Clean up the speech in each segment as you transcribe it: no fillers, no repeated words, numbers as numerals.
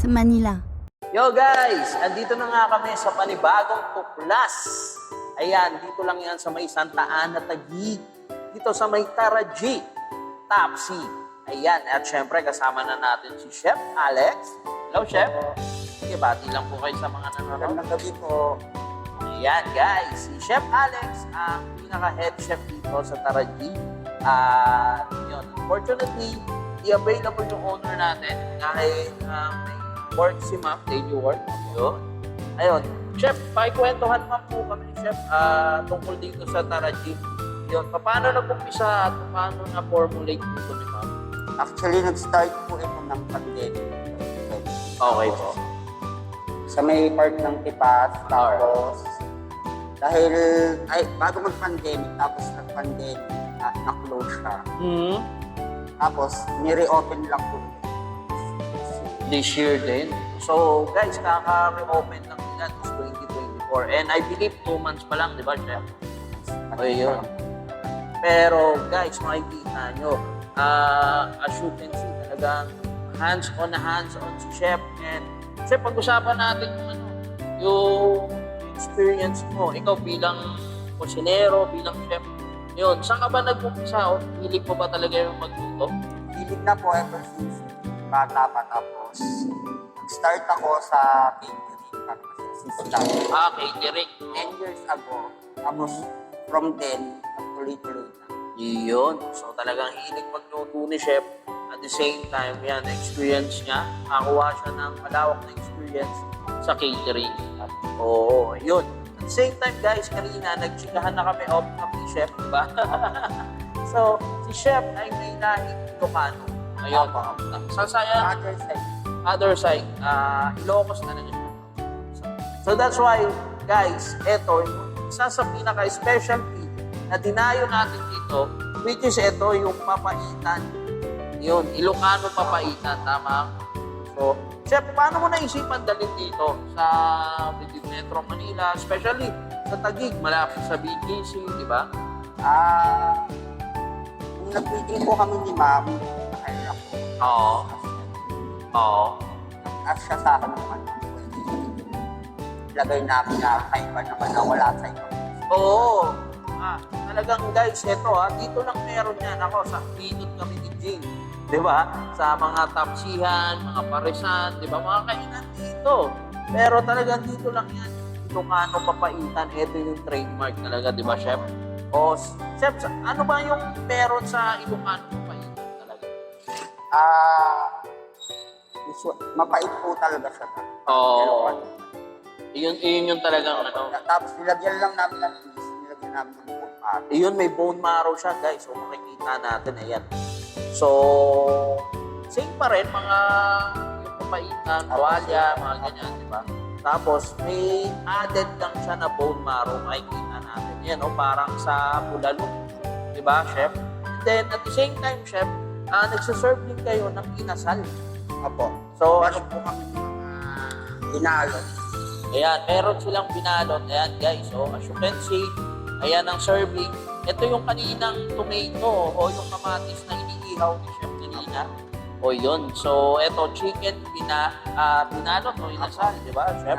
Manila. Yo guys, andito na nga kami sa panibagong tuklas. Ayan, dito lang yan sa may Santa Ana, Taguig. Dito sa may Taraji, Tapsi. Ayan, at syempre kasama na natin si Chef Alex. Hello, Chef. Sige, bati lang po kayo sa mga nanonood. Magandang gabi po. Ayan guys, si Chef Alex ang pinaka-head chef dito sa Taraji. At yun, unfortunately, i-available yung owner natin dahil may work si Ma'am, daily work. Yun. Ayun, Chef, pakikwentuhan naman po kami, Chef, tungkol dito sa Taraji. Yun, paano nag-umpisa at paano na-formulate dito ni Ma'am? Actually, nag-start po ito ng pandemic. Okay po. Sa may part ng Tipas, tapos dahil bago mag-pandemic, tapos nag-pandemic, na-close siya. Hmm. Tapos, ni-reopen lang po. This year din. So, guys, kaka-reopen lang nila this 2024. And I believe 2 months pa lang, di ba, Chef? O yun. Pero, guys, makikita nyo, as you can see, talagang hands-on na hands-on si Chef. And, Chef, pag-usapan natin yung experience mo. Ikaw bilang kusinero, bilang chef. Yun, saan ka ba nag-umpisa? O hilig mo ba talaga yung magluto? Hilig na po ever since bata pa. Tapos, nag-start ako sa catering para assistant. Catering. 10 years ago. Tapos, from then, tuloy-tuloy na. Yun. So talagang hilig magluto ni Chef. At the same time, yan, experience niya. Nakakuha siya ng malawak na experience sa catering. Oo, yun. At the same time, guys, kanina, nagchikahan na kami off kami, Chef, di ba? So, si Chef ay may lahing Ilocano. Ayun. Sa saya, other side, Ilocos talaga siya. So that's why, guys, eto, isa sa pinaka-specialty na dinayo natin dito, which is ito, yung papaitan. Yun, Ilocano papaitan, tama? So, Chef, paano mo naisipan dalhin dito sa Metro Manila, especially sa Taguig, malapit sa BGC, di ba? Kung nag-meeting po kami ni Ma'am, nakaya ko. Oo. Oo. At siya sa akin naman, lagay namin na kaiba naman na wala sa inyo. Oo. Talagang guys, ito dito lang meron yan. Ako, sa minute kami ni Jing. Di ba? Sa mga tapsihan, mga parisan, di ba? Mga kainan dito. Pero talagang dito lang yan. Ilocano papaitan. Ito yung trademark talaga, di ba, Chef? O, Chef, ano ba yung meron sa Ilocano papaitan talaga? Mapait po talaga siya. Oo. Yun yung talagang ano. Tapos nilagyan lang namin ng cheese, nilagyan namin ng bone marrow. Yun, may bone marrow siya, guys. So, makikita natin, ayan. So, same pa rin, mga yung papaitan, tuwalya, mga ganyan, di ba? Tapos, may added lang siya na bone marrow, makikita natin. Yan, parang sa bulalo, di ba, Chef? And then, at the same time, Chef, nagsaserve din kayo ng inasal. Apo. So, Meron po kami mga binalot. ayan, meron silang binalot. Ayan, guys. So, as you can see, ayan ang serving. Ito yung kaninang tomato o yung kamatis na iniihaw ni Chef kanina. O yun. So, ito, chicken binalot o inasal, di ba, Chef?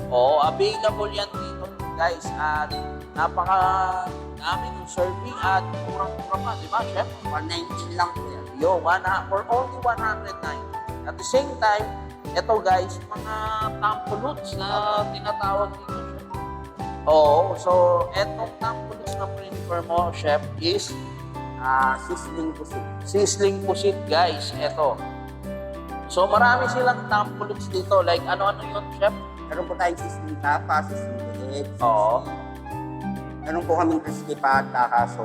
O, available yan dito, guys. At napaka-dami ng serving at murang-mura pa, di ba, Chef? 119 lang po yan. Yo, for only 109. At the same time, ito guys, mga tampoluts na tinatawag dito, Chef. Oo, so etong tampoluts na prefer mo, Chef, is Sizzling pusit. sizzling pusit, guys. Ito. So marami silang tampoluts dito. Like, ano-ano yun, Chef? Meron po tayong sizzling tapa, sizzling eggs. Oo. Meron po kaming crispy pata, kaso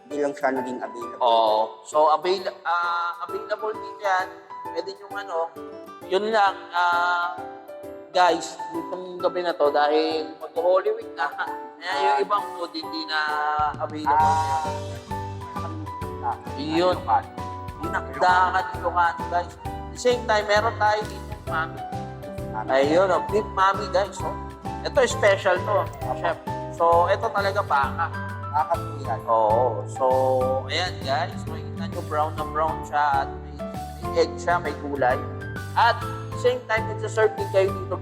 hindi lang siya naging available. Oo. So available din yan. Pwede yung yun lang, guys, itong gabi na to, dahil mag-Holy Week na, yung ibang food hindi na available. Yun. Dinakdakan Ilocano, guys. At the same time, meron tayo dito mami. Ayun, beef mami, guys. So, ito special to, Chef. So, ito talaga baka. Nakakatuyan. Oo. So, ayan, guys. Makikita nyo, brown na brown siya at may egg siya, may gulay. At the same time, nagsaserve din kayo dito,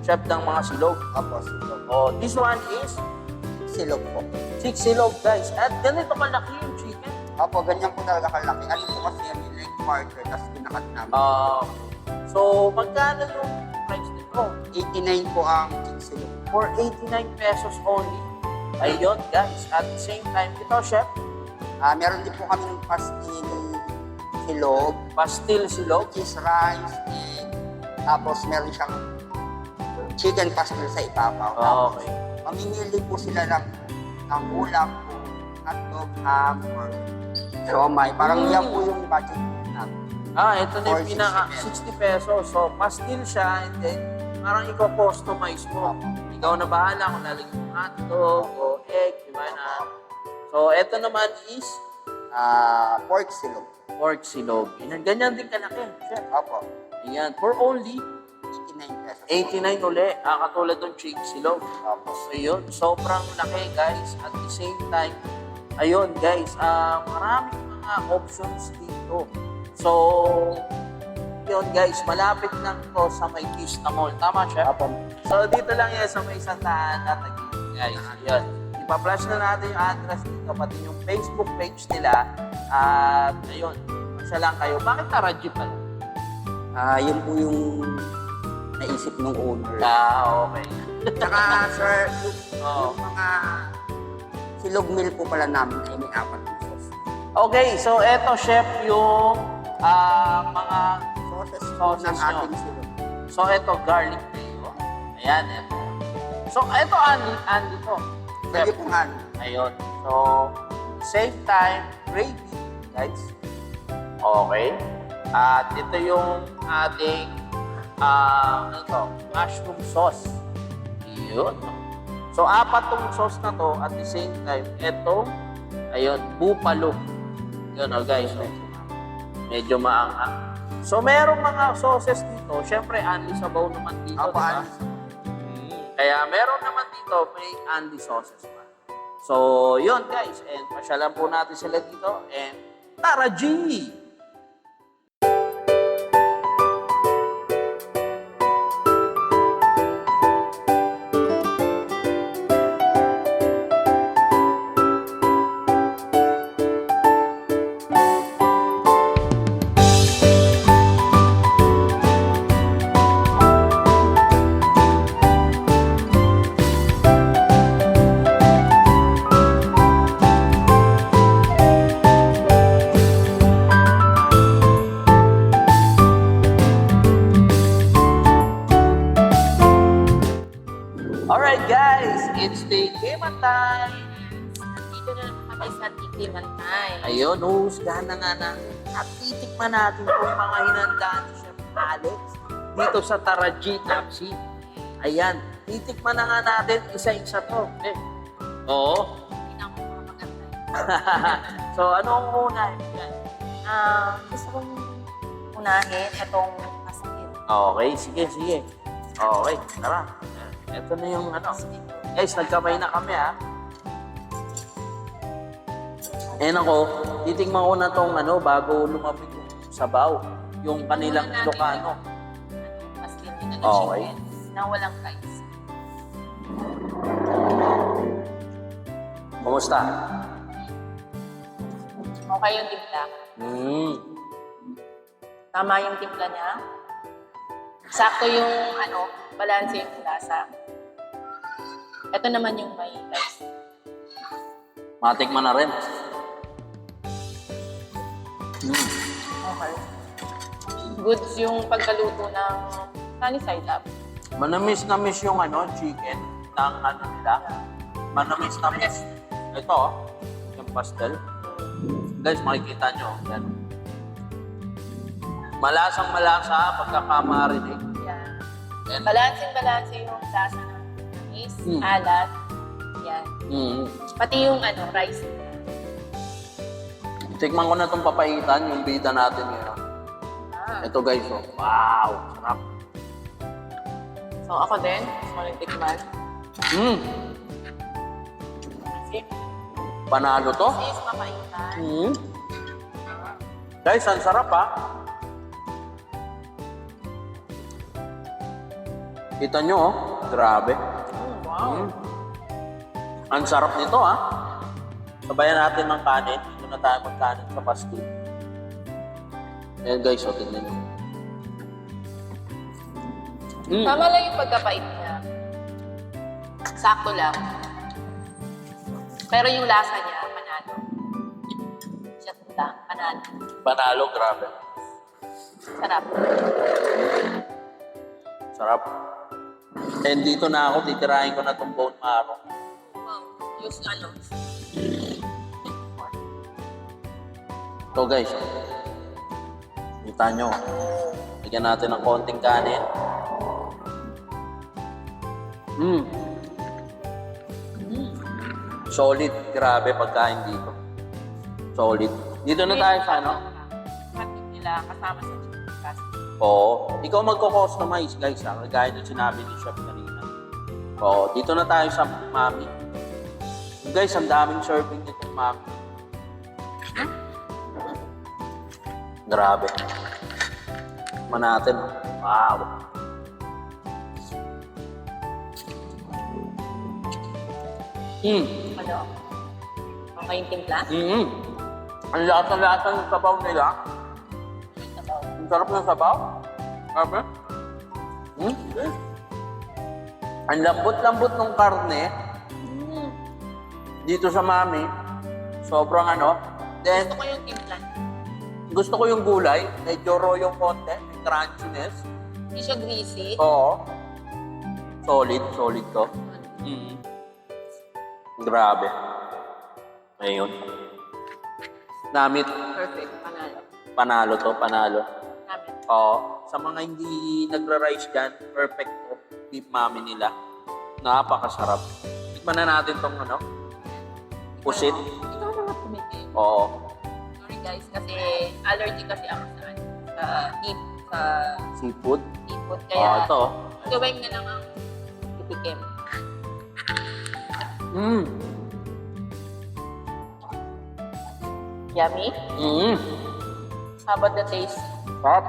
chef, ng mga silog. Opo, silog. Oh, this one is Silog po. 6 silog, guys. At ganito kalaki yung chicken. Opo, ganyan po talaga kalaki. Ano po kasi yan, yung leg quarter, tapos pinakat namin. So, magkano yung price nito? 89 po ang silog. For 89 pesos only. Ayun, guys. At the same time, ito, chef, Meron din po kami pastil silog, pastil silog. which is rice, egg, tapos meron siyang chicken pastil sa ibabaw. Tapos, Okay. mamimili po sila ng ulam po, hotdog, ham, or siomay. Parang yan po yung budget natin. Ito na yung For pinaka 60 60 pesos. So, pastil siya and then parang i-customize mo. Ikaw na bahala kung lalagyan yung hotdog o egg, di ba na? So, ito naman is Pork silog. pork silog. Ganyan din kalaki, chef. Opo, Ayan, for only 89 pesos. 89 uli. Katulad ng chick silog. Opo. So, yun, sobrang laki, guys. At the same time, ayun, guys, maraming mga options dito. So, yun, guys, malapit lang to sa may Vista Mall. Tama, chef? Opo. So, dito lang yan sa may Santa Ana, guys. Yun. Ipa-flash na natin yung address dito, pati yung Facebook page nila. At, ayun, isa lang kayo. Bakit Taraji pala? Yun po yung naisip ng owner. Okay. Tsaka, sir, Oh. yung mga silog meal po pala namin ay may 4 pesos. Okay, so eto, chef, yung mga Sauces Sauces ng nyo. ating silog. So, ito, garlic mayo. Ayan, ito. So, ito, Andy to. Pwede po nga. Ayun. So, same time, gravy, guys. Okay. At ito yung ating, mushroom sauce. Yun. So, 4 tong sauce na to. At the same time, ito, ayun, bupalo. Yun, guys. Medyo maanghang. So, merong mga sauces dito. Siyempre, Andy Sabaw naman dito. Opo, diba? Andy. Kaya meron naman dito, may Andy sauces pa. So, yun guys. And pasyalan po natin sila dito. And Tara G! Alright guys, it's the game time! Nandito na naman kami sa Tikimantay. Ayun, husgahan na nga natin. At titikman natin kung mga hinandaan ni Chef Alex dito sa Tara G Tapsi. Ayan, titikman na nga natin isa-isa to. Oo. Hindi na ako maganda. So, ano ang una? Yan. Gusto kong unahin itong masakit. Okay, sige. Okay, tara. Ito na yung ano. Guys, nagkamay na kami ha. Ako, titikman ko na tong ano, bago lumapit yung sabaw. Yung kanilang Ilocano. Maskin din na Okay. chicken na walang rice. Kumusta? Okay yung timpla. Tama yung timpla niya. Sakto yung balanse yung lasa. Ito naman yung may rice. Matikman na rin. Okay. Goods yung pagkaluto ng sunny side up. Manamis na miss yung chicken ng nila. Manamis na miss. Ito, yung pastel. Guys, makikita nyo. Yan. Malasang malasa pagkakamarinate. Yan. Yan. Balanse yung lasa ng is, alat. Yan. Pati yung rice. Tikman ko na itong papaitan, yung bida natin ngayon. Ito guys, oh. Wow! Sarap. So ako din, gusto ko rin tikman. Panalo to. Sis, mapaitan. Guys, ang sarap ha. Kita nyo, oh. Grabe. Wow. Ang sarap nito, ah. Sabayan natin ng kanin. Dito na tayo magkanin sa pastil. Ayan guys, so tingnan nyo. Tama lang yung pagkapait niya. Sakto lang. Pero yung lasa niya, panalo. Siya punta, panalo. Panalo, grabe. Sarap. Sarap. And dito na ako, titirahin ko na itong bone marrow. Wow. Use ano. So guys, kita nyo. Bigyan natin ng konting kanin. Solid. Grabe pagkain dito. Solid. Dito na tayo sa ano? Hatik nila kasama sa chicken castle. Oo. Ikaw magko-customize guys ha. Kagaya ng sinabi ni Chef kanina. Oo. Dito na tayo sa mami. Guys, ang daming serving nitong mami. Grabe. Tikman natin. Wow. Ano? Okay yung timpla? Ang lasa-lasa ng sabaw nila. May sabaw. Ang sarap ng sabaw. Grabe. Ang lambot-lambot ng karne. Dito sa mami. Sobrang ano. Then, Gusto ko yung timpla. gusto ko yung gulay. Medyo raw yung konti. May crunchiness. Hindi siya greasy. Oo. Solid. Solid to. Grabe. Ayun. Namit. Perfect. Panalo. Panalo to. Panalo. Namin. Oo. Sa mga hindi nagra-rice dyan, perfect to. Beef mami nila. Napakasarap. Tikman na natin tong ano. Pusit. Ikaw na nga tumikim. Oo. Sorry guys, kasi allergy kasi ako sa ano, sa meat, sa Seafood. seafood. Oo, Kaya, ito. gawin na lang ang titikim. Yummy? How about the taste? Sarap.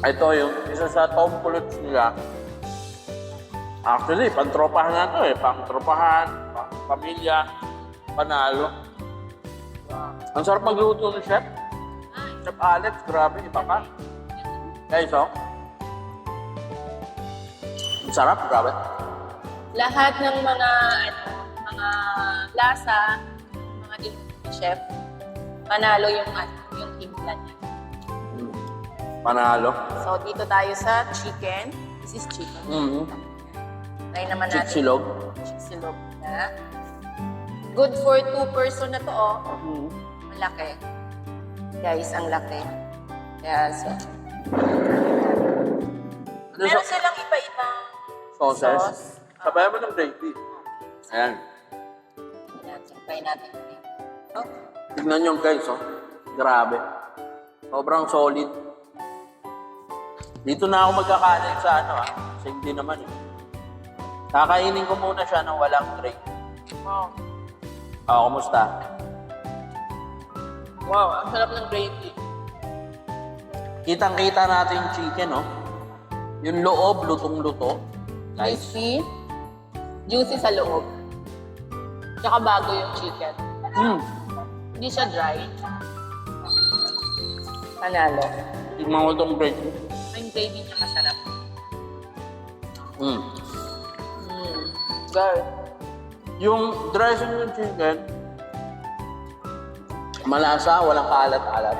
Ito yung isa sa tom pulots nila. Actually, pantropahan na to eh. Pangtropahan, pamilya, panalo. Ang sarap magluto ni Chef. Chef Alex, grabe, iba ka. Guys, oh. Ang sarap, grabe. Lahat ng mga lasa, mga din ni Chef, panalo yung timpla niya. Panalo. So, dito tayo sa chicken. This is chicken. Try naman natin. Chiksilog. Chiksilog na. Good for 2 person na to, oh. Malaki. Guys, ang laki. Kaya, so. Meron silang iba-ibang Sauces. sauce. Sabayan mo ng gravy. Ayan. Try natin. Oh. Tignan nyo guys, oh. Grabe. Sobrang solid. Dito na ako magkakanin sa ano, ah. Kasi hindi naman, eh. Kakainin ko muna siya ng walang gravy. Wow. Kumusta? Wow, ang sarap ng gravy. Kitang-kita natin yung chicken, oh. Yung loob, lutong-luto. Nice. Crispy. Juicy sa loob. Tsaka bago yung chicken. Hindi siya dry. Panalo. Tignan ko itong gravy. Yung gravy niya masarap. Mm. Girl. Yung dressing ng chicken, malasa, walang kaalat-alat.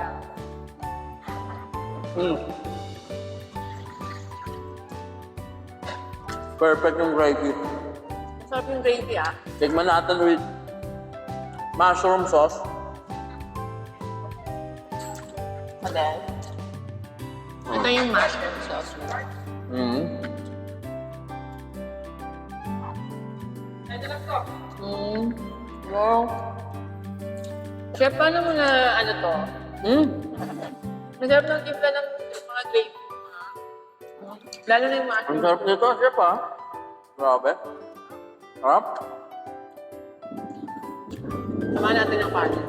Perfect yung gravy. Masarap yung gravy, ah. Tikman natin with mushroom sauce. And then, ito yung mushroom sauce. Wow. Chef, paano mo na ano to? Masarap ng timpla ng mga gravy. Lalo na yung Ang mushroom. sarap nito, chef, ha? Grabe. Sarap. Sama natin ang kanin.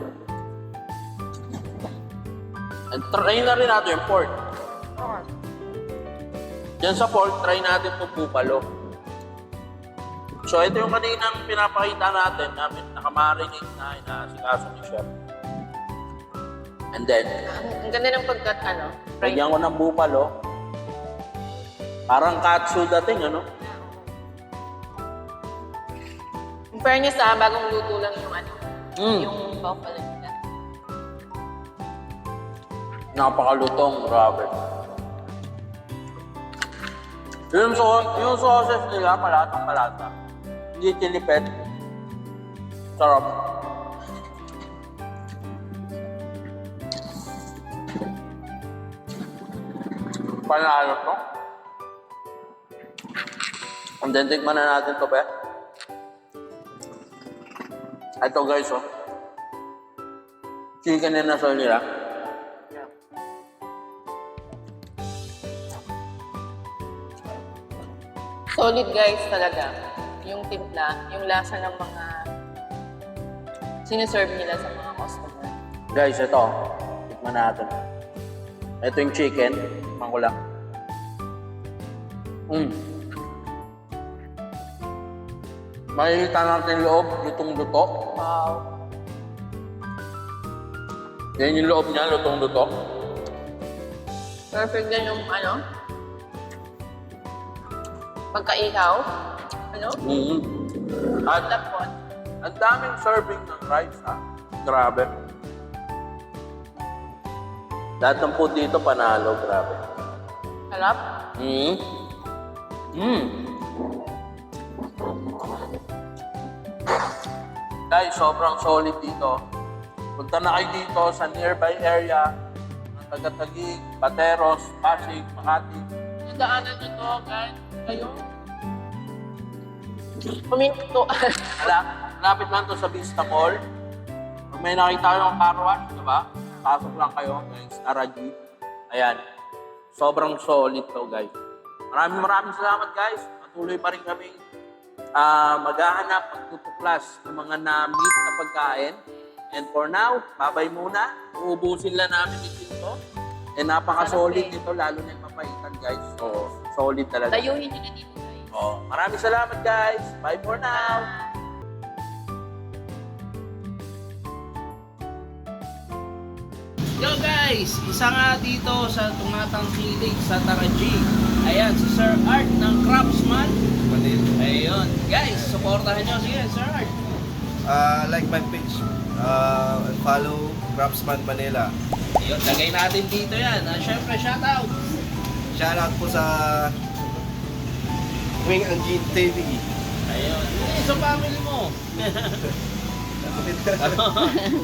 And try na rin natin yung pork. Diyan sa pork, try natin itong bupalo. So, ito yung kaninang pinapakita natin namin nakamarinate na inasikaso ni Chef. And then, Ang ganda ng pagkat, fried. lagyan ko ng bupalo. Parang katsu dating, ano? Compare niya sa bagong luto lang yung Mm. yung buffalo nila. Napakalutong, grabe. Yung sauces nila, palatang-palata. Hindi tinipid. Sarap. Panalo to. And then, tikman na natin to, be. Ito, guys, oh. Chicken and nasol nila. Solid guys talaga. Yung timpla, yung lasa ng mga siniserve nila sa mga customer. Guys, ito. Tikman natin. Ito yung chicken. Tikman ko lang. Makikita natin yung loob, lutong-luto. Wow. Yan yung loob niya, lutong-luto. Perfect din yung pagkaihaw. At Lapot. ang daming serving ng rice, ha. Grabe. Lahat ng food dito panalo, grabe. Harap. Guys, sobrang solid dito. Punta na kayo dito sa nearby area ng Taga-Taguig, Bateros, Pasig, Makati. Yung daanan nyo to, guys. Kayo. Puminto. Malapit lang to sa Vista Mall. Pag may nakita kayong car wash, diba? Pasok lang kayo ng Staraji. Ayan. Sobrang solid to, guys. Maraming salamat, guys. Patuloy pa rin kami maghahanap at tutuklas ng mga na-meet na pagkain. And for now, babay muna. Uubusin lang namin dito. And napaka-solid nito, lalo na yung papaitan, guys. So, solid talaga. Tayuhin nyo na dito, guys. Maraming salamat, guys. Bye for now. Yo guys, isa nga dito sa tumatang kilig sa Taraji. Ayan, si Sir Art ng Craftsman. Ayun. Guys, supportahan nyo. Sige, Sir Art. Like my page, follow Craftsman Manila. Ayun, lagay natin dito yan. Siyempre, shoutout. Shoutout po sa Wing Angin TV. Ayun. Sa family mo.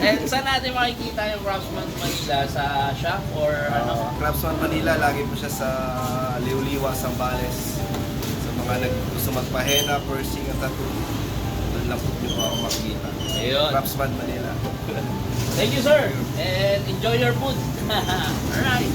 And saan natin makikita yung Craftsman Manila? Sa shop or ano? Craftsman Manila, lagi po siya sa Liuliwa, Sambales. Sa mga gusto magpahena, piercing at tattoo, doon lang po nyo po ako makikita. Ayun. Craftsman Manila. Thank you, sir. And enjoy your food. Alright.